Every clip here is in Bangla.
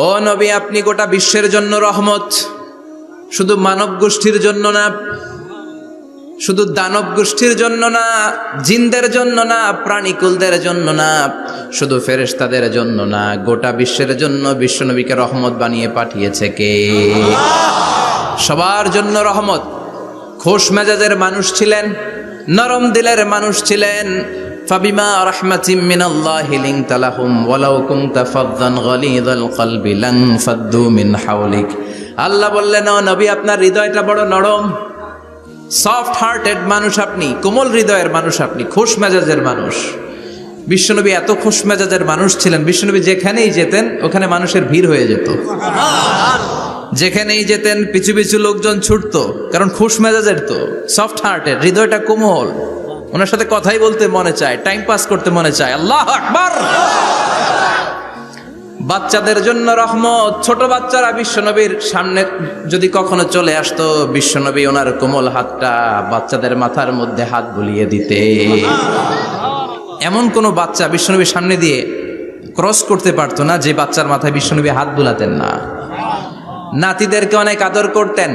ও নবী, আপনি গোটা বিশ্বের জন্য রহমত, শুধু মানব গোষ্ঠীর জন্য না, শুধু দানব গোষ্ঠীর জন্য না, জিনদের জন্য না, প্রাণীকুলদের জন্য না, শুধু ফেরেশতাদের জন্য না, গোটা বিশ্বের জন্য বিশ্বনবীকে রহমত বানিয়ে পাঠিয়েছে কে? সবার জন্য রহমত। খোশ মেজাজের মানুষ ছিলেন, নরম দিলের মানুষ ছিলেন। ফাবিমা রাহমাতিম মিনাল্লাহি লিনতা লাহুম ওয়ালাউ কুনতা ফাযযান গালিযাল কলবি লানফাদ্দু মিন হাওলিক। আল্লাহ বললেন, ও নবী, আপনার হৃদয়টা বড় নরম, সফট হার্টেড মানুষ আপনি, কোমল হৃদয়ের মানুষ আপনি, খোশ মেজাজের মানুষ। বিশ্বনবী এত খোশ মেজাজের মানুষ ছিলেন, বিশ্বনবী যেখানেই যেতেন ওখানে মানুষের ভিড় হয়ে যেত। যেখানেই যেতেন পিছু পিছু লোকজন ছুটতো, কারণ খোশ মেজাজের তো, সফট হার্টেড, হৃদয়টা কোমল। ওনার সাথে কথাই বলতে মনে চায়, টাইম পাস করতে মনে চায়। আল্লাহু আকবার। বাচ্চাদের জন্য রহমত। ছোট বাচ্চারা বিশ্বনবীর সামনে যদি কখনো চলে আসতো, বিশ্বনবী ওনার কোমল হাতটা বাচ্চাদের মাথার মধ্যে হাত বুলিয়ে দিতে। এমন কোনো বাচ্চা বিশ্বনবীর সামনে দিয়ে ক্রস করতে পারতো না যে বাচ্চার মাথায় বিশ্বনবী হাত বুলাতেন না। নাতিদেরকে অনেক আদর করতেন।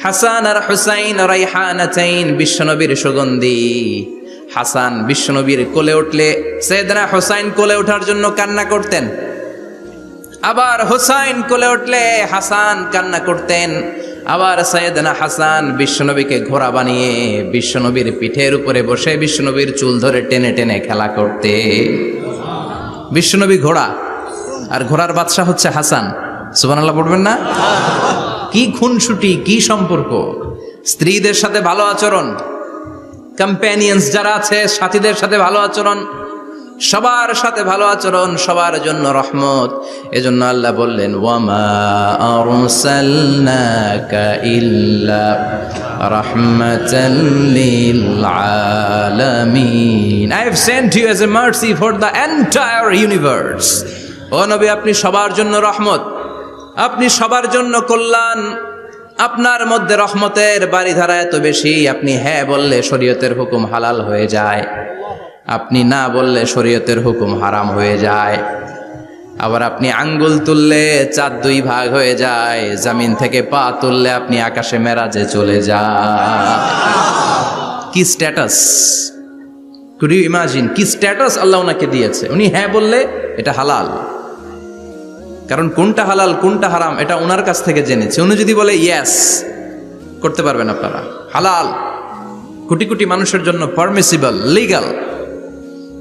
হাসান আর হুসাইন রাইহানাতাইন, বিশ্বনবীর সুগন্ধি। হাসান বিশ্বনবীর কোলে উঠলে সাইয়েদনা হুসাইন কোলে ওঠার জন্য কান্না করতেন, আবার হুসাইন কোলে উঠলে হাসান কান্না করতেন। আবার সাইয়েদনা হাসান বিশ্বনবীকে ঘোড়া বানিয়ে বিশ্বনবীর পিঠের উপরে বসে বিশ্বনবীর চুল ধরে টেনে টেনে খেলা করতে। বিশ্বনবী ঘোড়া, আর ঘোড়ার বাদশা হচ্ছে হাসান। সুবহানাল্লাহ পড়বেন না? কি খুনসুটি, কি সম্পর্ক! স্ত্রীদের সাথে ভালো আচরণ, কম্প্যানিয়ন্স যারা আছে সাথীদের সাথে ভালো আচরণ, সবার সাথে ভালো আচরণ, সবার জন্য রহমত। এজন্য আল্লাহ বললেন, ওয়ামা আরসালনাকা ইল্লা রাহমাতাল লিল আলামিন। I have sent you as a mercy for the entire universe. ও নবী, আপনি সবার জন্য রহমত, আপনি সবার জন্য কল্যাণ। আপনার মধ্যে রহমতের বাড়িধারা এত বেশি, আপনি হ্যাঁ বললে শরীয়তের হুকুম হালাল হয়ে যায়, আপনি না বললে শরীয়তের হুকুম হারাম হয়ে যায়। আবার আপনি আঙ্গুল তুললে চাঁদ দুই ভাগ হয়ে যায়, জমিন থেকে পা তুললে আপনি আকাশে মেরাজে চলে যান। কি স্ট্যাটাস! কুড ইউ ইমাজিন কি স্ট্যাটাস আল্লাহ ওনাকে দিয়েছে। উনি হ্যাঁ বললে এটা হালাল, কারণ কোনটা হালাল কোনটা হারাম এটা ওনার কাছ থেকে জেনেছে। উনি যদি বলে ইয়েস, করতে পারবেন আপনারা, হালাল, কোটি কোটি মানুষের জন্য পারমিসিবল, লিগ্যাল।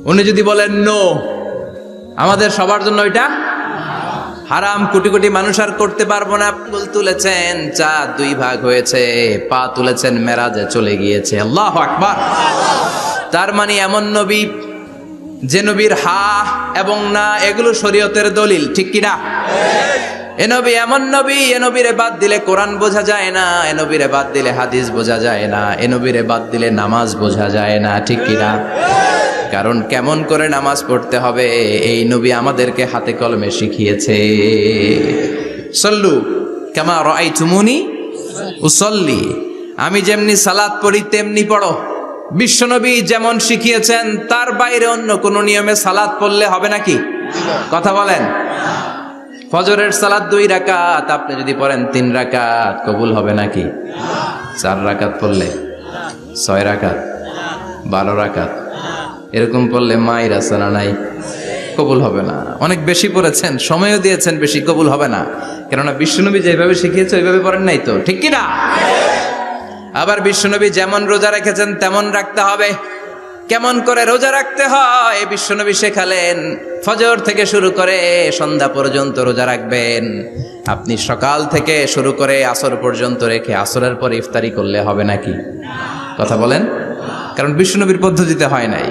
উনি যদি বলেন নো, আমাদের সবার জন্য এটা হারাম, কোটি কোটি মানুষ আর করতে পারবো না। আঙ্গুল তুলেছেন চাঁদ দুই ভাগ হয়েছে, পা তুলেছেন মেরাজে চলে গিয়েছে। আল্লাহু আকবার। তার মানে এমন নবী যে নবীর হা এবং না এগুলো শরীয়তের দলিল, ঠিক কিনা? এ নবী এমন নবী, এ নবীরে বাদ দিলে কোরআন বোঝা যায় না, এ নবীরে বাদ দিলে হাদিস বোঝা যায় না, এ নবীরে বাদ দিলে নামাজ বোঝা যায় না, ঠিক কিনা? কারণ কেমন করে নামাজ পড়তে হবে এই নবী আমাদেরকে হাতে কলমে শিখিয়েছে। সল্লু কামা রাআইতুমুনি উসাল্লি, আমি যেমনি সালাত পড়ি তেমনি পড়ো। বিশ্বনবী যেমন শিখিয়েছেন তার বাইরে অন্য কোন নিয়মে সালাত পড়লে হবে নাকি? কথা বলেন। ফজরের সালাত 2 রাকাত, আপনি যদি পড়েন 3 রাকাত, কবুল হবে নাকি? 4 রাকাত পড়লে, 6 রাকাত, 12 রাকাত এরকম পড়লে মায়ের আসানা নাই, কবুল হবে না। অনেক বেশি পড়েছেন, সময়ও দিয়েছেন বেশি, কবুল হবে না। কেননা বিশ্বনবী যেভাবে শিখিয়েছে ওইভাবে পড়েন নাই তো, ঠিক কিনা? আবার বিশ্বনবী যেমন রোজা রেখেছেন তেমন রাখতে হবে। কেমন করে রোজা রাখতে হয় বিশ্বনবী শেখালেন। ফজর থেকে শুরু করে সন্ধ্যা পর্যন্ত রোজা রাখবেন। আপনি সকাল থেকে শুরু করে আসর পর্যন্ত রেখে আসরের পর ইফতারি করলে হবে নাকি? কথা বলেন। কারণ বিশ্বনবীর পদ্ধতিতে হয় নাই।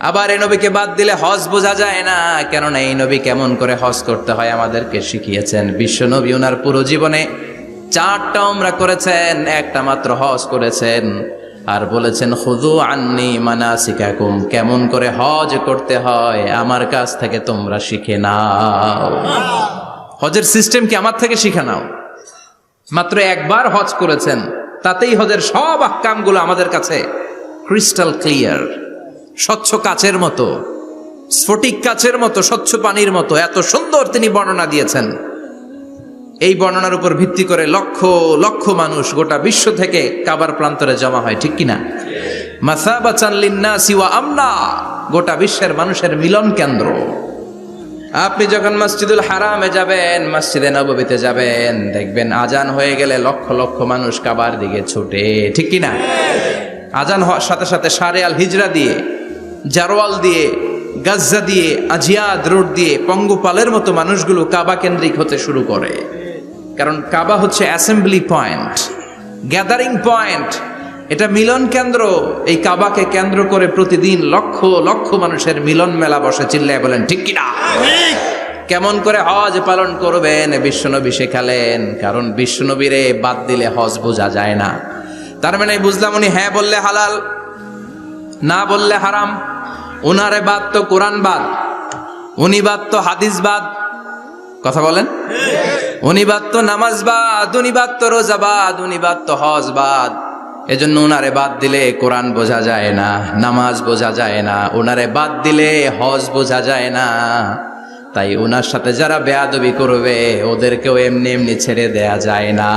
আবার এই নবীকে বাদ দিলে হজ বোঝা যায় না, কেননা এই নবী কেমন করে হজ করতে হয় আমাদেরকে শিখিয়েছেন। বিশ্বনবী ওনার পুরো জীবনে 4টা উমরা করেছেন, একটা মাত্র হজ করেছেন। আর বলেছেন খুযু আন্নী মানাসিকাকুম, কেমন করে হজ করতে হয় আমার কাছ থেকে তোমরা শিখে নাও। হজের সিস্টেম কি আমার থেকে শিখে নাও। মাত্র একবার হজ করেছেন, তাতেই হজের সব আহকামগুলো আমাদের কাছে ক্রিস্টাল ক্লিয়ার, স্বচ্ছ কাচের মতো। স্ফটিক কাচের মতো, স্বচ্ছ পানির মতো, এত সুন্দর তিনি বর্ণনা দিয়েছেন। এই বর্ণনার উপর ভিত্তি করে লক্ষ লক্ষ মানুষ গোটা বিশ্ব থেকে কাবার প্রান্তরে জমা হয়, ঠিক কিনা? মাসাবাতান লিন্নাসি ওয়া আমনা, গোটা বিশ্বের মানুষের মিলন কেন্দ্র। আপনি যখন মসজিদুল হারামে যাবেন, মসজিদে নববীতে যাবেন, দেখবেন আজান হয়ে গেলে লক্ষ লক্ষ মানুষ কাবার দিকে ছুটে, ঠিক কিনা? আজান হওয়ার সাথে সাথে শারে আল হিজরা দিয়ে, জারওয়াল দিয়ে, গাজ্জা দিয়ে, আজিয়াদ রোড দিয়ে পঙ্গপালের মতো মানুষগুলো কাবা কেন্দ্রিক হতে শুরু করে। কারণ কাবা হচ্ছে অ্যাসেম্বলি পয়েন্ট, গ্যাদারিং পয়েন্ট, এটা মিলন কেন্দ্র। এই কাবাকে কেন্দ্র করে প্রতিদিন লক্ষ লক্ষ মানুষের মিলন মেলা বসে। চিল্লায় বলেন ঠিক কিনা? কেমন করে হজ পালন করবেন বিশ্বনবী শেখালেন। কারণ বিশ্বনবীরে বাদ দিলে হজ বোঝা যায় না। তার মানে বুঝলাম উনি হ্যাঁ বললে হালাল, না বললে হারাম। উনারে বাদ তো কোরআন বাদ, উনি বাদ তো হাদিস বাদ। কথা বলেন। উনি বাদ তো নামাজ বাদ, উনি বাদ তো রোজা বাদ, উনি বাদ তো হজ বাদ। এজন্য উনারে বাদ দিলে কোরআন বোঝা যায় না, নামাজ বোঝা যায় না, উনারে বাদ দিলে হজ বোঝা যায় না। তাই উনার সাথে যারা বেয়াদবি করবে ওদেরকেও এমনি এমনি ছেড়ে দেয়া যায় না।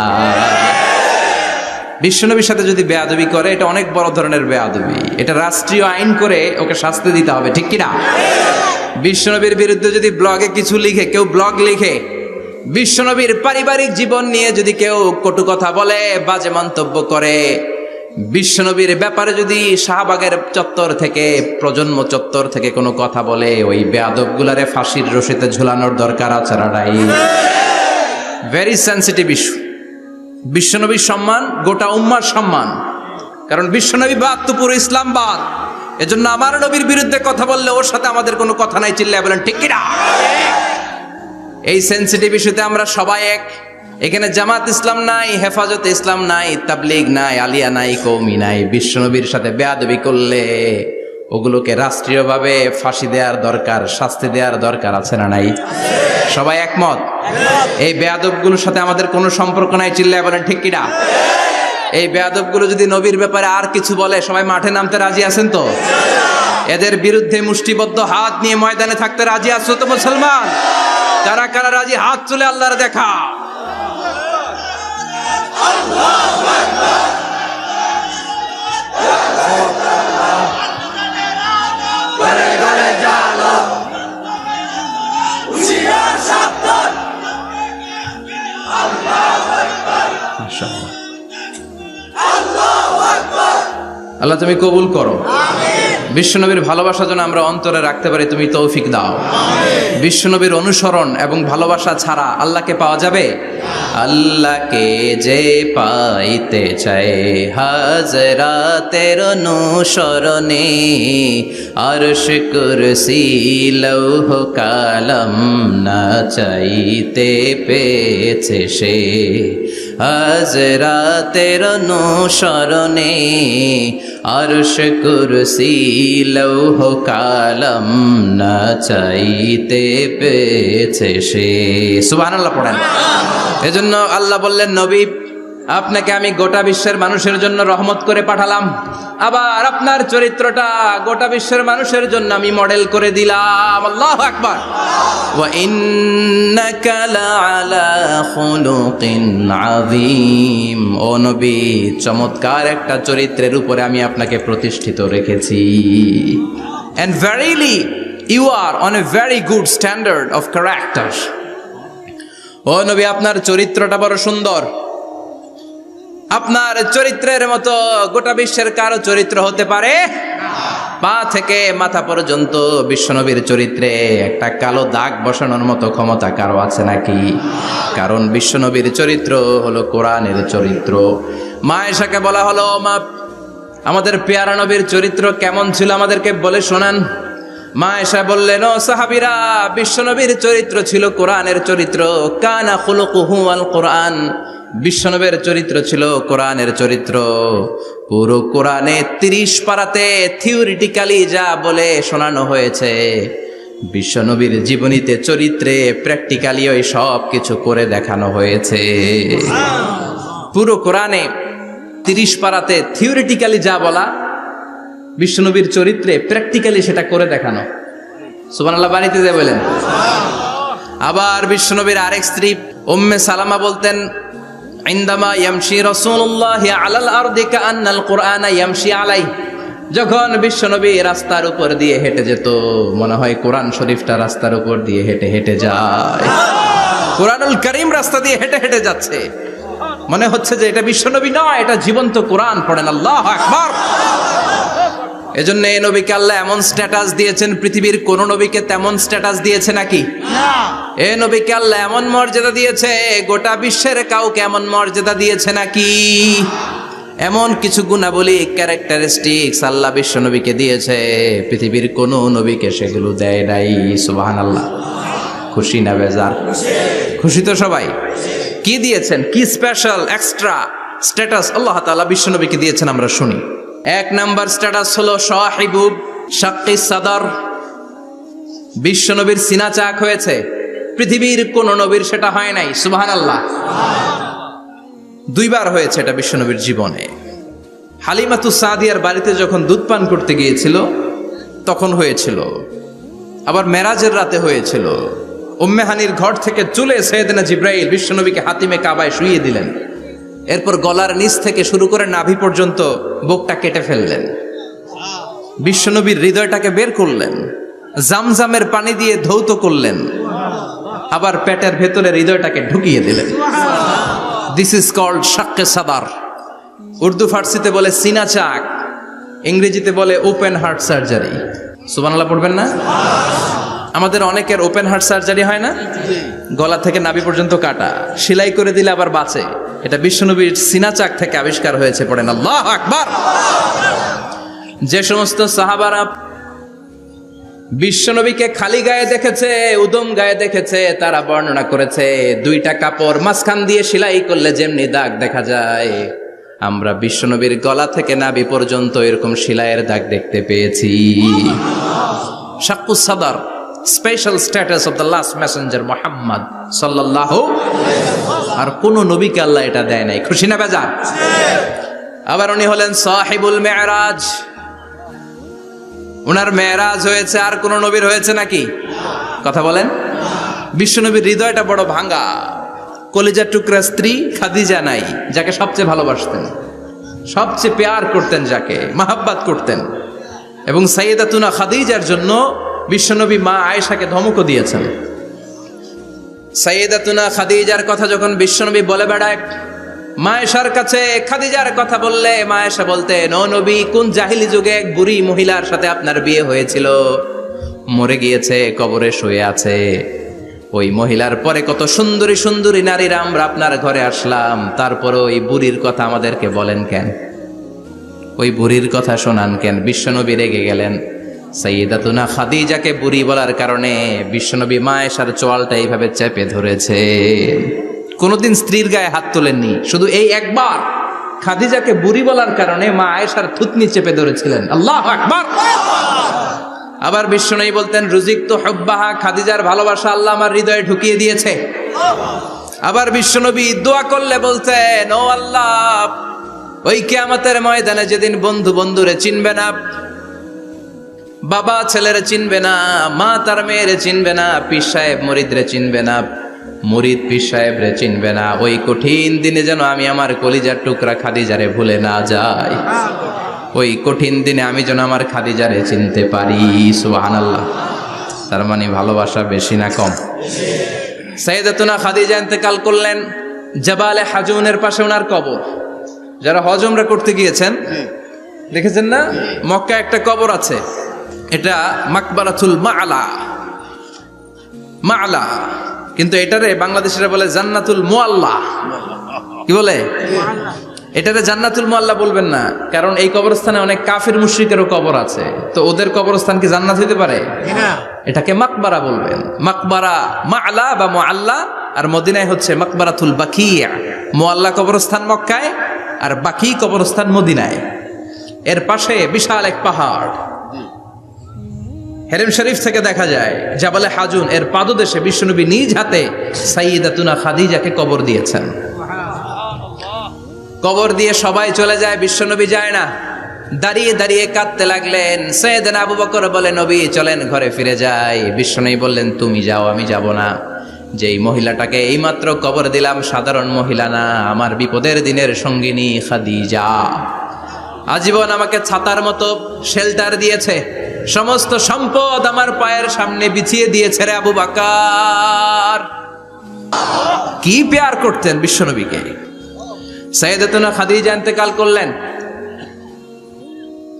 বিশ্বনবীর সাথে যদি বেয়াদবি করে এটা অনেক বড় ধরনের বেয়াদবি, এটা রাষ্ট্রীয় আইন করে ওকে শাস্তি দিতে হবে, ঠিক কিনা? বিশ্বনবীর বিরুদ্ধে যদি ব্লগে কিছু লিখে, কেউ ব্লগ লিখে, বিশ্বনবীর পারিবারিক জীবন নিয়ে যদি কেউ কটু কথা বলে, বাজে মন্তব্য করে, বিশ্বনবীর ব্যাপারে যদি শাহবাগের চত্বর থেকে, প্রজন্ম চত্বর থেকে কোনো কথা বলে, ওই বেয়াদবগুলারে ফাঁসির রশিতে ঝুলানোর দরকার আছে না নাই? Very sensitive issue. বিশ্বনবীর সম্মান গোটা উম্মার সম্মান। কারণ বিশ্বনবী বাদ তো পুরো ইসলাম বাদ। এজন্য আমার নবীর বিরুদ্ধে কথা বললে ওর সাথে আমাদের কোনো কথা নাই। চিল্লায় বলেন ঠিক কিনা? এই সেনসিটিভ ইস্যুতে আমরা সবাই এক। এখানে জামাত ইসলাম নাই, হেফাজতে ইসলাম নাই, তাবলীগ নাই, আলিয়া নাই, কওমি নাই। বিশ্বনবীর সাথে বেয়াদবি করলে ওগুলোকে রাষ্ট্রীয়ভাবে ফাঁসি দেওয়ার দরকার, শাস্তি দেওয়ার দরকার আছে না নাই? সবাই একমত? এই বেয়াদবগুলোর সাথে আমাদের কোনো সম্পর্ক নাই। চিল্লায় বলেন ঠিক কিনা? এই বেয়াদবগুলো যদি নবীর ব্যাপারে আর কিছু বলে সবাই মাঠে নামতে রাজি আছেন তো? এদের বিরুদ্ধে মুষ্টিবদ্ধ হাত নিয়ে ময়দানে থাকতে রাজি আছো তো মুসলমান? কারা কারা রাজি হাত তুলে আল্লাহর দেখা। আল্লাহ তুমি কবুল করো। বিশ্বনবীর ভালোবাসা যেন আমরা অন্তরে রাখতে পারি, তুমি তৌফিক দাও। বিশ্বনবীর অনুসরণ এবং ভালোবাসা ছাড়া আল্লাহকে পাওয়া যাবে? আল্লাহকে যে পাইতে চায় হাজরাতের অনুসরণে, আরশ কুরসি লৌহ কালাম না চাইতে পেয়েছে সে। হাজরাতের অনুসরণে, আরশ কুরসি লৌহ কালাম না চাইতে পেয়েছে সে। সুবহানাল্লাহ পড়েন। এজন্য আল্লাহ বললেন, নবী আপনাকে আমি গোটা বিশ্বের মানুষের জন্য রহমত করে পাঠালাম। আবার আপনার চরিত্রটা গোটা বিশ্বের মানুষের জন্য আমি মডেল করে দিলাম। আল্লাহু আকবার। ওয়া ইন্নাকা লাআলা খুলুকিন আযীম। ও নবী, চমৎকার একটা চরিত্রের উপরে আমি আপনাকে প্রতিষ্ঠিত রেখেছি। And verily you are on a very good standard of character. ও নবী, আপনার চরিত্রটা বড় সুন্দর। আপনার চরিত্রের মতো গোটা বিশ্বের কারো চরিত্র হতে পারে? পা থেকে মাথা পর্যন্ত বিশ্বনবীর চরিত্রে একটা কালো দাগ বসানোর মতো ক্ষমতা কারো আছে নাকি? কারণ বিশ্বনবীর চরিত্র হলো কোরআনের চরিত্র। মা আয়েশাকে বলা হলো, মা আমাদের পেয়ারা নবীর চরিত্র কেমন ছিল আমাদেরকে বলে শোনান। মা আয়েশা বললেন, ও সাহাবীরা, বিশ্বনবীর চরিত্র ছিল কোরআনের চরিত্র। কানা খুলুকুহু আল কোরআন। বিশ্বনবীর চরিত্র ছিল কোরআনের চরিত্র। পুরো কোরআনে 30 পারাতে থিওরিটিক্যালি যা বলে শোনানো হয়েছে, বিশ্বনবীর জীবনীতে চরিত্রে প্র্যাকটিক্যালি ওই সব কিছু করে দেখানো হয়েছে। পুরো কোরআনে 30 পারাতে থিওরিটিক্যালি যা বলা, বিশ্বনবীর চরিত্রে প্র্যাকটিক্যালি সেটা করে দেখানো। সুবহানাল্লাহ বাড়িতে যে বলেন। আবার বিশ্বনবীর আরেক স্ত্রী উম্মে সালামা বলতেন, ইনদামা ইয়ামশি রাসূলুল্লাহি আলাল আরদি কাআন্নাল কুরআনা ইয়ামশি আলাইহি, যখন বিশ্বনবী রাস্তার উপর দিয়ে হেঁটে যেত মনে হয় কোরআন শরীফটা রাস্তার উপর দিয়ে হেঁটে হেঁটে যায়। কোরআনুল কারীম রাস্তা দিয়ে হেঁটে হেঁটে যাচ্ছে, মনে হচ্ছে যে এটা বিশ্বনবী নয়, এটা জীবন্ত কোরআন। পড়েন আল্লাহু আকবার। এজন্য এই নবীকে আল্লাহ এমন স্ট্যাটাস দিয়েছেন, পৃথিবীর কোন নবীকে তেমন স্ট্যাটাস দিয়েছে নাকি? এই নবীকে আল্লাহ এমন মর্যাদা দিয়েছে, গোটা বিশ্বের কাউকে এমন মর্যাদা দিয়েছে নাকি? এমন কিছু গুণাবলী, ক্যারেক্টারিস্টিক্স আল্লাহ বিশ্ব নবীকে দিয়েছে, পৃথিবীর কোন নবীকে সেগুলো দেয় নাই। সুবহানাল্লাহ। খুশি না বেজার? খুশি তো সবাই। কি দিয়েছেন, কি স্পেশাল এক্সট্রা স্ট্যাটাস আল্লাহ তাআলা বিশ্ব নবীকে দিয়েছেন আমরা শুনি। এক নাম্বার স্ট্যাটাস হলো সাহিবু শাক্কিস সাদর। বিশ্ব নবীর সিনা চাক হয়েছে, পৃথিবীর কোন নবীর সেটা হয় নাই। সুবহানাল্লাহ। দুইবার হয়েছে এটা বিশ্ব নবীর জীবনে। হালিমাতু সাদিয়ার বাড়িতে যখন দুধ পান করতে গিয়েছিল তখন হয়েছিল, আবার মেরাজের রাতে হয়েছিল। উম্মে হানির ঘর থেকে চলে সাইয়েদনা জিবরাইল বিশ্ব নবীকে হাতিমে কাবায় শুইয়ে দিলেন, এরপর গলার নিচ থেকে শুরু করে নাভি পর্যন্ত বুকটা কেটে ফেললেন, বিশ্বনবীর হৃদয়টাকে বের করলেন, জামজামের পানি দিয়ে ধৌত করলেন, আবার পেটের ভেতরে হৃদয়টাকে ঢুকিয়ে দিলেন। দিস ইজ কল্ড শাক্কে সাদার। উর্দু ফার্সিতে বলে সিনা চাক, ইংরেজিতে বলে ওপেন হার্ট সার্জারি। সুবহানাল্লাহ পড়বেন না? আমাদের অনেকের ওপেন হার্ট সার্জারি হয় না, গলা থেকে নাভি পর্যন্ত কাটা, সেলাই করে দিলে আবার বাঁচে। এটা বিশ্বনবীর সিনা চাক থেকে আবিষ্কার হয়েছে। পড়েন আল্লাহু আকবার। যে সমস্ত সাহাবারা বিশ্বনবীকে খালি গায়ে দেখেছে, উদম গায়ে দেখেছে, তারা বর্ণনা করেছে দুইটা কাপড় মাঝখান দিয়ে সেলাই করলে যেমনি দাগ দেখা যায়, আমরা বিশ্বনবীর গলা থেকে নাভি পর্যন্ত এরকম সেলাইয়ের দাগ দেখতে পেয়েছি। শাক্কুস সাদর, special status of the last Messenger Muhammad সাল্লাল্লাহু। আর কোন নবীকে আল্লাহ এটা দেয় নাই। খুশি না বেজার? আবার উনি হলেন সাহিবুল মেরাজ। উনার মেরাজ হয়েছে, আর কোন নবীর হয়েছে নাকি? কথা বলেন। বিশ্বনবীর হৃদয়টা বড় ভাঙা, কলিজার টুকরা স্ত্রী খাদিজা নাই, যাকে সবচেয়ে ভালোবাসতেন, সবচেয়ে প্যার করতেন, যাকে মাহাব্বাত করতেন। এবং সাইয়েদাতুনা খাদিজার জন্য বিশ্বনবী মা আয়েশাকে ধমকও দিয়েছেন। সাইয়েদাতুনা খাদিজার কথা যখন বিশ্বনবী বলে বেড়ায় মা আয়েশার কাছে, খাদিজার কথা বললে মা আয়েশা বলতেন, ও নবী, কোন জাহিলি যুগে এক বুড়ি মহিলার সাথে আপনার বিয়ে হয়েছিল, মরে গিয়েছে, কবরে শুয়ে আছে। ওই মহিলার পরে কত সুন্দরী সুন্দরী নারীরা আমরা আপনার ঘরে আসলাম, তারপরে ওই বুড়ির কথা আমাদেরকে বলেন কেন? ওই বুড়ির কথা শোনান কেন? বিশ্বনবী রেগে গেলেন। সাইয়েদাতুনা খাদিজাকে বুড়ি বলার কারণে বিশ্বনবী মা আয়েশার চোয়ালটা এইভাবে চেপে ধরেছে। কোনদিন স্ত্রীর গায়ে হাত তোলেননি, শুধু এই একবার খাদিজাকে বুড়ি বলার কারণে মা আয়েশার থুতনি চেপে ধরেছিলেন। আল্লাহু আকবার। আবার বিশ্বনবী বলতেন, রুজিকতু হুব্বাহা, খাদিজার ভালোবাসা আল্লাহ আমার হৃদয়ে ঢুকিয়ে দিয়েছে। আবার বিশ্বনবী দোয়া করলে বলতেন, ও আল্লাহ, ওই কিয়ামতের ময়দানে যেদিন বন্ধু বন্ধুরে চিনবে না, বাবা ছেলেরে চিনবে না, মা তার মেয়েরে চিনবে না, পীর সাহেব মুরিদরে চিনবে না, মুরিদ পীর সাহেবরে চিনবে না, ওই কঠিন দিনে যেন আমি আমার কলিজার টুকরা খাদিজারে ভুলে না যাই। ওই কঠিন দিনে আমি যেন আমার খাদিজারে চিনতে পারি। সুবহানাল্লাহ। তার মানে ভালোবাসা বেশি না কম? সাইয়েদাতুনা খাদিজা ইন্তেকাল করলেন, জাবালে হাজুনের পাশে ওনার কবর। যারা হজ উমরা করতে গিয়েছেন দেখেছেন না, মক্কা একটা কবর আছে, এটা মাকবারাতুল মাআলা। মাআলা, কিন্তু এটারে বাংলাদেশিরা বলে জান্নাতুল মুআল্লা। কি বলে? এটারে জান্নাতুল মুআল্লা বলবেন না, কারণ এই কবরস্থানে অনেক কাফির মুশরিকেরও কবর আছে, তো ওদের কবরস্থান কি জান্নাত হইতে পারে? এটাকে মাকবারা বলবেন। মাকবারা মাআলা বা মুআল্লা, আর মদিনায় হচ্ছে মাকবারাতুল বাকিয়া। মুআল্লা কবরস্থান মক্কায়, আর বাকি কবরস্থান মদিনায়। এর পাশে বিশাল এক পাহাড়, হেরেম শরীফ থেকে দেখা যায় জাবালে হাজুন, এর পাদদেশে বিশ্বনবী নিজ হাতে সাইয়েদাতুনা খাদিজাকে কবর দিয়েছেন। কবর দিয়ে সবাই চলে যায়, বিশ্বনবী যায় না। দাঁড়িয়ে দাঁড়িয়ে কাঁদতে লাগলেন। সাইয়েদনা আবু বকর বলে, নবী চলেন ঘরে ফিরে যাই। বিশ্বনবী বললেন, তুমি যাও, আমি যাব না। যেই মহিলাটাকে এইমাত্র কবর দিলাম সাধারণ মহিলা না, আমার বিপদের দিনের সঙ্গিনী খাদিজা। আজীবন আমাকে ছাতার মতো শেল্টার দিয়েছে, সমস্ত সম্পদ আমার পায়ের সামনে বিছিয়ে দিয়েছে রে আবু বকর। কি প্যার করতেন বিশ্বনবীকে। সাইয়েদাতুনা খাদিজা ইন্তেকাল করলেন,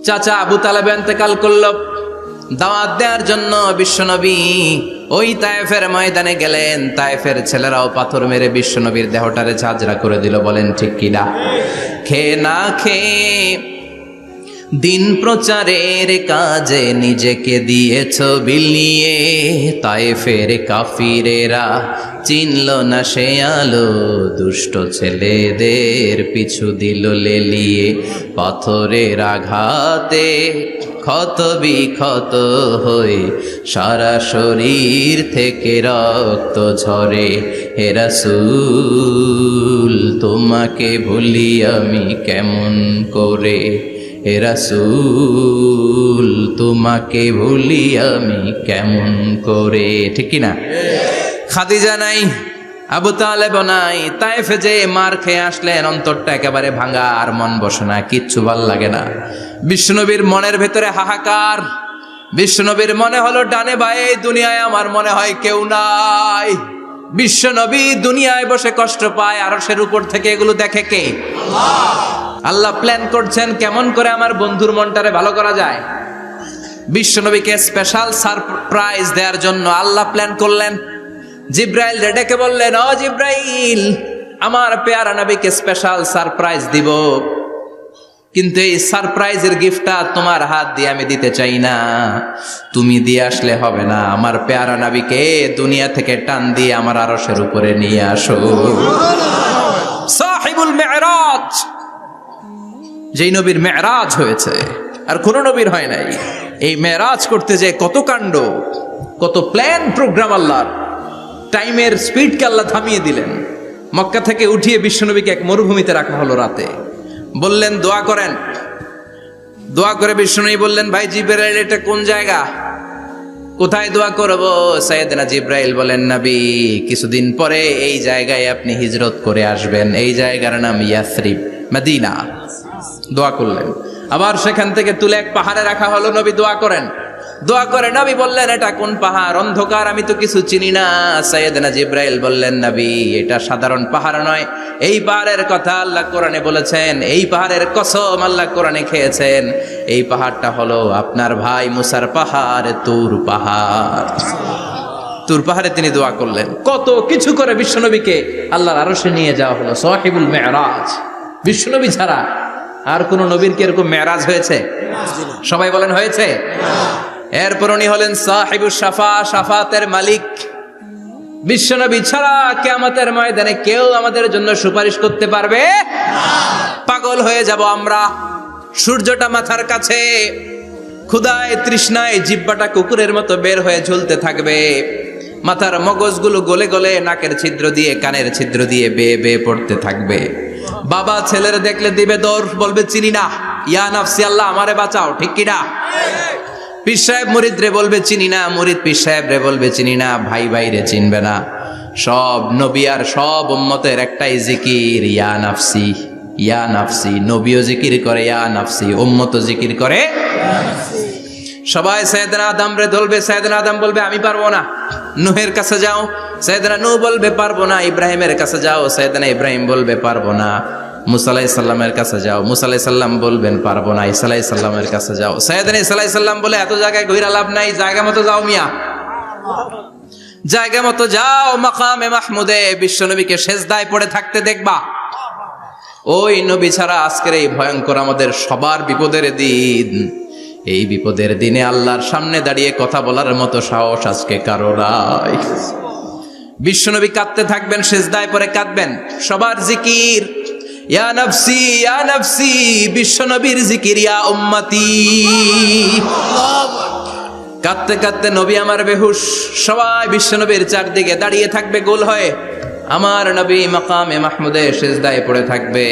চাচা আবু তালেব ইন্তেকাল করল। দাওয়াত দেওয়ার জন্য বিশ্বনবী ওই তায়েফের ময়দানে গেলেন। তায়েফের ছেলেরাও পাথর মেরে বিশ্বনবীর দেহটারে ঝাঁঝরা করে দিল। বলেন ঠিক কিনা? খেয়ে না খেয়ে দিন প্রচারের কাজে নিজেকে দিয়েছ বিলিয়ে। তায়েফের কাফিরেরা চিনল না সে আলো, দুষ্ট ছেলেদের পিছু দিল লেলিয়ে। পাথরের আঘাতে ক্ষত বিক্ষত হয়ে সারা শরীর থেকে রক্ত ঝরে। হে রাসূল তোমাকে ভুলি আমি কেমন করে, হে রাসূল তোমাকে ভুলি আমি কেমন করে। ঠিক কিনা? খাদিজা নাই, আবু তালেব নাই। তায়েফে যে মার খেয়ে আসলেন, অন্তরটা একেবারে ভাঙা, আর মন বসে না, কিচ্ছু ভাল লাগে না। বিশ্বনবীর মনের ভেতরে হাহাকার। বিশ্বনবীর মনে হলো ডানে বায়ে দুনিয়ায় আমার মনে হয় কেউ নাই। বিশ্বনবী দুনিয়ায় বসে কষ্ট পায়, আরশের উপর থেকে এগুলো দেখে কে? আল্লাহ প্ল্যান করছেন কেমন করে আমার বন্ধুর মনটারে ভালো করা যায়। বিশ্বনবীকে স্পেশাল সারপ্রাইজ দেওয়ার জন্য আল্লাহ প্ল্যান করলেন। জিব্রাইল ডেকে বললেন, ও জিব্রাইল, আমার পেয়ারা নবীকে স্পেশাল সারপ্রাইজ দিব, কিন্তু এই সারপ্রাইজের গিফটটা তোমার হাত দিয়ে আমি দিতে চাই না, তুমি দিয়ে আসলে হবে না। আমার পেয়ারা নবীকে দুনিয়া থেকে টান দিয়ে আমার আরশের উপরে নিয়ে আসো। সাহিবুল মেরাজ, যেই নবীর মেরাজ হয়েছে আর কোন নবীর হয় নাই। এই মেরাজ করতে যে কত কাণ্ড, কত প্ল্যান প্রোগ্রাম আল্লাহর। টাইমের স্পিডকে আল্লাহ থামিয়ে দিলেন। মক্কা থেকে উঠিয়ে বিশ্বনবীকে এক মরুভূমিতে রাখা হলো রাতে। বললেন দোয়া করেন। দোয়া করে বিশ্বনবী বললেন, ভাই জিবরাইল, এটা কোন জায়গা, কোথায় দোয়া করব? সাইয়েদনা জিবরাইল বলেন, নবী কিছুদিন পরে এই জায়গায় আপনি হিজরত করে আসবেন, এই জায়গার নাম ইয়াসরিব, মদিনা। দোয়া করলেন। আবার সেখান থেকে তুলে এক পাহাড়ে রাখা হলো। নবী দোয়া করেন। দোয়া করে নবী বললেন, এটা কোন পাহাড়? অন্ধকার, আমি তো কিছু চিনি না। সাইয়েদনা জিবরাইল বললেন, নবী এটা সাধারণ পাহাড় নয়, এই পাহাড়ের কথা আল্লাহ কোরআনে বলেছেন, এই পাহাড়ের কসম আল্লাহ কোরআনে খেয়েছেন। এই পাহাড়টা হলো আপনার ভাই মুসার পাহাড়, তুর পাহাড়। তুর পাহাড়ে তিনি দোয়া করলেন। কত কিছু করে বিশ্বনবীকে আল্লাহর আরশে নিয়ে যাওয়া হলো। সাহিবুল মেরাজ। বিশ্বনবী ছাড়া আর কোন নবীর কি এরকম মেরাজ হয়েছে? সবাই বলেন হয়েছে। এরপর উনি হলেন সাহিবুস শাফা, শাফাতের মালিক। বিশ্বনবী ছাড়া কিয়ামতের ময়দানে কেউ আমাদের জন্য সুপারিশ করতে পারবে না। পাগল হয়ে যাব আমরা। সূর্যটা মাথার কাছে, ক্ষুধায় তৃষ্ণায় জিহ্বাটা কুকুরের মতো বের হয়ে ঝুলতে থাকবে। মাথার মগজগুলো গলে গলে নাকের ছিদ্র দিয়ে, কানের ছিদ্র দিয়ে বেয়ে বেয়ে পড়তে থাকবে। বাবা ছেলের দেখলে দিবে দৌড়, বলবে চিনি না, ইয়া নাফসি, আল্লাহ আমারে বাঁচাও। ঠিক কিনা? পীর সাহেব মুরিদ রে বলবে চিনি না, মুরিদ পীর সাহেব রে বলবে চিনি না, ভাই ভাই রে চিনবে না। সব নবী আর সব উম্মতের একটাই জিকির, ইয়া নাফসি, ইয়া নাফসি। নবীও জিকির করে ইয়া নাফসি, উম্মতও জিকির করে। সবাই সাইয়েদনা আদম রে ধরবে, সাইয়েদনা আদম বলবে আমি পারবো না। নূহের কাছে যাও, সাইয়েদনা নূহ বলবে পারবো না। ইব্রাহিমের কাছে যাও, সাইয়েদনা ইব্রাহিম বলবে পারবো না। মুসা আলাইহিস সালামের কাছে যাও, মুসা আলাইহিস সালাম বলবেন পারবো না। ঈসা আলাইহিস সালামের কাছে যাও, সাইয়েদনা ঈসা আলাইহিস সালাম বলে এত জায়গায় ঘুরে লাভ নাই, জায়গা মতো যাও মিয়া, জায়গা মতো যাও। মাকামে মাহমুদে বিশ্বনবীকে সেজদায় পড়ে থাকতে দেখবা। ওই নবী ছাড়া আজকের এই ভয়ঙ্কর আমাদের সবার বিপদের দিন। এই বিপদের দিনে আল্লাহর সামনে দাঁড়িয়ে কথা বলার মতো সাহস আজকে কারো নাই। বিশ্বনবী কাঁদতে থাকবেন, সেজদায় পড়ে কাঁদবেন। সবার জিকির ইয়া নাফসি, ইয়া নাফসি। বিশ্বনবীর জিকির ইয়া উম্মতি। কাঁদতে কাঁদতে নবী আমার বেহুশ। সবাই বিশ্বনবীর চারদিকে দাঁড়িয়ে থাকবে গোল হয়ে। আমার নবী মাকামে মাহমুদে সেজদায় পড়ে থাকবে।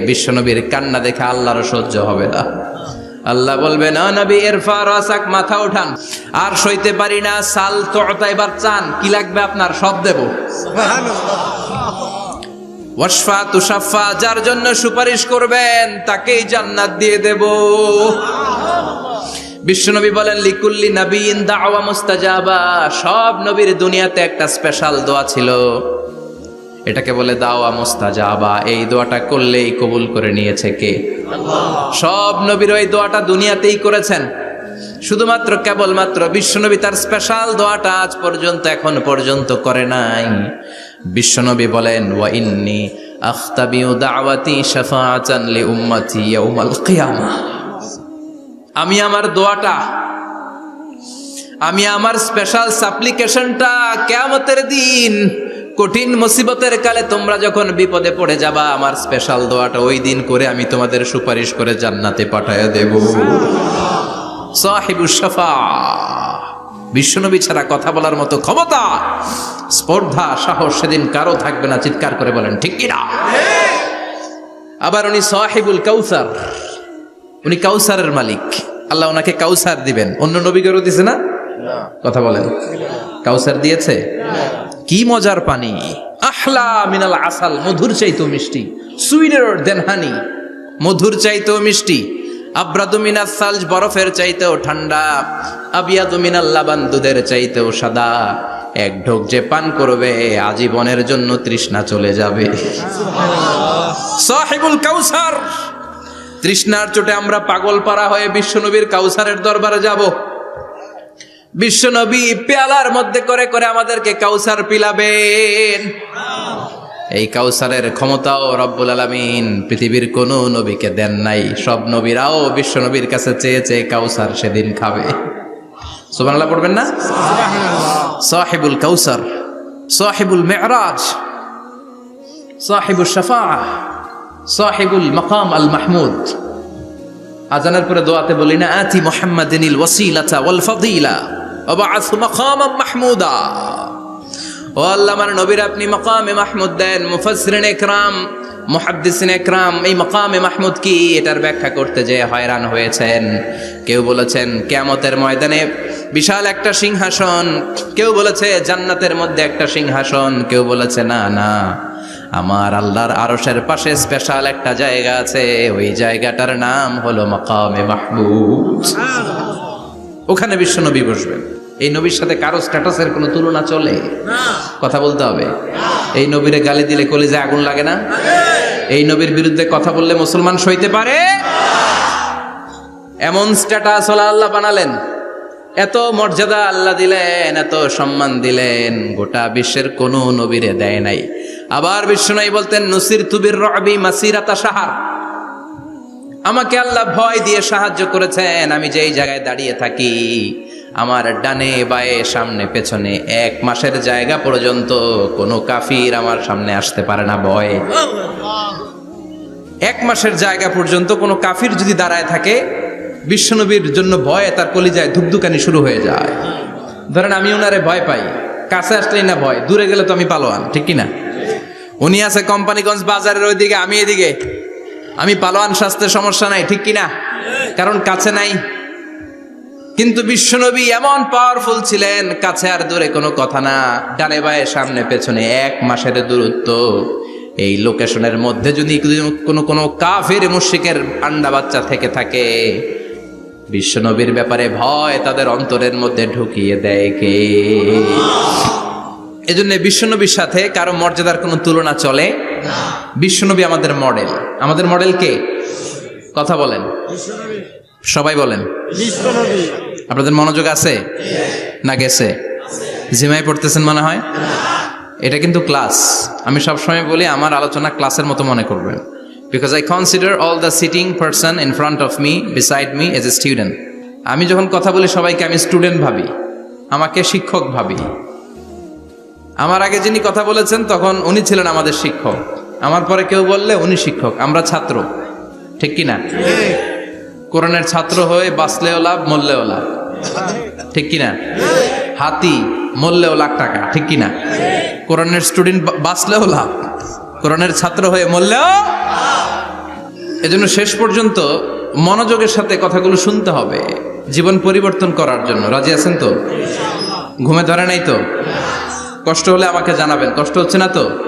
বিশ্বনবীর কান্না দেখে আল্লাহর সহ্য হবে না। আল্লাহ বলবেন ও নবী ইরফা রাসাক, মাথা উঠান। আর সইতে পারি না, সাল তুতা, এবার চান, কি লাগবে আপনার সব দেব। ওয়াশফা তুশাফা, যার জন্য সুপারিশ করবেন তাকেই জান্নাত দিয়ে দেব। বিশ্বনবী বলেন লিকুল্লি নবীন দাওয়া মুস্তাজাবা, সব নবীর দুনিয়াতে একটা স্পেশাল দোয়া ছিল, এটাকে বলে দাওয়া মুস্তাজাবা। এই দোয়াটা করলেই কবুল করে নিয়েছে কে? আল্লাহ। সব নবীর ওই দোয়াটা দুনিয়াতেই করেছেন, শুধুমাত্র কেবলমাত্র বিশ্বনবী তার স্পেশাল দোয়াটা আজ পর্যন্ত এখন পর্যন্ত করে নাই। বিশ্বনবী বলেন ওয়া ইন্নী আখতাবিউ দাওয়াতি শাফাআতান লি উম্মতি ইয়াউমাল কিয়ামাহ, আমি আমার দোয়াটা, আমি আমার স্পেশাল সাপ্লিকেশনটা কিয়ামতের দিন কঠিন মুসিবতের কালে তোমরা যখন বিপদে পড়ে যাবা, আমার স্পেশাল দোয়াটা ওই দিন করে আমি তোমাদের সুপারিশ করে জান্নাতে পাঠায়া দেব। সাহিবুশ শাফাআহ, বিশ্বনবী ছাড়া কথা বলার মতো ক্ষমতা, স্পর্ধা, সাহস সেদিন কারো থাকবে না। চিৎকার করে বলেন ঠিক কিনা? আবার উনি সাহিবুল কাউসার, উনি কাউসারের মালিক। আল্লাহ ওনাকে কাউসার দিবেন। অন্য নবীদেরও দিছে না? কথা বলেন, কাউসার দিয়েছে। কি মজার পানি, আহলা মিনাল আসাল, মধুর চাইতেও মিষ্টি, সুইটার দেন হানি, মধুর চাইতেও মিষ্টি। আব্রাদু মিনাস সালজ, বরফের চাইতেও ঠান্ডা। আবিয়াদু মিনাল লাবান, দুধের চাইতেও সাদা। এক ঢোক যে পান করবে আজীবনের জন্য তৃষ্ণা চলে যাবে। সাহিবুল কাউসার, তৃষ্ণার চোটে আমরা পাগল পারা হয়ে বিশ্বনবীর কাউসারের দরবারে যাব। বিশ্বনবী পেয়ালার মধ্যে করে করে আমাদেরকে কাউসার পিলাবেন। এই কাউসারের ক্ষমতাও রব্বুল আলামিন পৃথিবীর কোন নবীকে দেন নাই। সব নবীরাও বিশ্বনবীর কাছে চেয়ে চেয়ে কাউসার সেদিন খাবে। সুবহানাল্লাহ পড়বেন না? সাহিবুল কাউসার, সাহিবুল মিরাজ, সাহিবুশ শাফাআহ, সাহিবুল মাকাম আল মাহমুদ। আজানের পরে দোয়াতে বলি না, আতি মুহাম্মাদিনিল ওয়াসিলাতা ওয়াল ফাদিলা ওয়া বা'আসহু মাকামান মাহমুদা। ও আল্লাহ, আমার নবীর আপনি মাকামে মাহমুদ দেন। মুফাসসিরিন ইকরাম, মুহাদ্দিসিন ইকরাম এই মাকামে মাহমুদ কি, এটার ব্যাখ্যা করতে যে হয়রান হয়েছেন। কেউ বলেছেন কিয়ামতের ময়দানে বিশাল একটা সিংহাসন, কেউ বলেছে জান্নাতের মধ্যে একটা সিংহাসন, কেউ বলেছে না না, আমার আল্লাহর আরশের পাশে স্পেশাল একটা জায়গা আছে, ওই জায়গাটার নাম হলো মাকামে মাহমুদ। ওখানে বিশ্বনবী বসবেন। এই নবীর সাথে কারো স্ট্যাটাসের কোনো তুলনা চলে? কথা বলতে হবে। এই নবীরে গালি দিলে কলিজায় আগুন লাগে না? এই নবীর বিরুদ্ধে কথা বললে মুসলমান সইতে পারে? এমন স্ট্যাটাস হলো আল্লাহ বানালেন, এত মর্যাদা আল্লাহ দিলেন, এত সম্মান দিলেন, গোটা বিশ্বের কোনো নবীরে দেয় নাই। আবার বিশ্বনবী বলতেন নুসিরতু বির-রু'বি মাসিরাতা শাহর, আমাকে আল্লাহ ভয় দিয়ে সাহায্য করেছেন। আমি যেই জায়গায় দাঁড়িয়ে থাকি, আমার ডানে বায়ে সামনে পেছনে 1 মাসের জায়গা পর্যন্ত কোনো কাফির আমার সামনে আসতে পারে না ভয়ে। 1 মাসের জায়গা পর্যন্ত কোনো কাফির যদি দাঁড়ায় থাকে, বিশ্বনবীর জন্য ভয়ে তার কলিজায় ধুকধুকানি শুরু হয়ে যায়। ধরেন আমি ওনারে ভয় পাই, কাছে আসলেই না ভয়, দূরে গেলে তো আমি পালোয়ান, ঠিক কিনা? উনি আছে কোম্পানিগঞ্জ বাজারের ওইদিকে, আমি এদিকে, আমি পালোয়ান, স্বাস্থ্যের সমস্যা নাই, ঠিক কিনা? কারণ কাছে নাই। কিন্তু বিশ্বনবী এমন পাওয়ারফুল ছিলেন, কাছে আর দূরে কোনো কথা না, ডানে বায়ে সামনে পেছনে 1 মাসের দূরত্ব। এই লোকেশনের মধ্যে যদি কোনো কাফির মুশরিকের আন্ডা বাচ্চা থেকে থাকে, বিশ্বনবীর ব্যাপারে ভয় তাদের অন্তরের মধ্যে ঢুকিয়ে দেয় কে? এজন্য বিশ্বনবীর সাথে কারো মর্যাদার কোনো তুলনা চলে না। বিশ্বনবী আমাদের মডেল। আমাদের মডেল কে? কথা বলেন, সবাই বলেন। আপনাদের মনোযোগ আছে না গেছে? জিমাই পড়তেছেন মনে হয়। এটা কিন্তু ক্লাস। আমি সবসময় বলি আমার আলোচনা ক্লাসের মতো মনে করবেন, because I consider all the sitting person in front of me, beside me as a student. আমি যখন কথা বলি সবাইকে আমি স্টুডেন্ট ভাবি, আমাকে শিক্ষক ভাবি। আমার আগে যিনি কথা বলেছেন তখন উনি ছিলেন আমাদের শিক্ষক, আমার পরে কেউ বললে উনি শিক্ষক, আমরা ছাত্র, ঠিক কিনা? কোরআনের ছাত্র হয়ে বাঁচলেও লাভ, মরলেও লাভ, ঠিক কিনা? হাতি মরলেও লাখ টাকা, ঠিক কিনা? কোরআনের স্টুডেন্ট বাঁচলেও লাভ, কোরআনের ছাত্র হয়ে মরলেও। এজন্য শেষ পর্যন্ত মনোযোগের সাথে কথাগুলো শুনতে হবে জীবন পরিবর্তন করার জন্য। রাজি আছেন তো? ঘুমে ধরে নাই তো? কষ্ট হলে আমাকে জানাবেন, কষ্ট হচ্ছে না তো?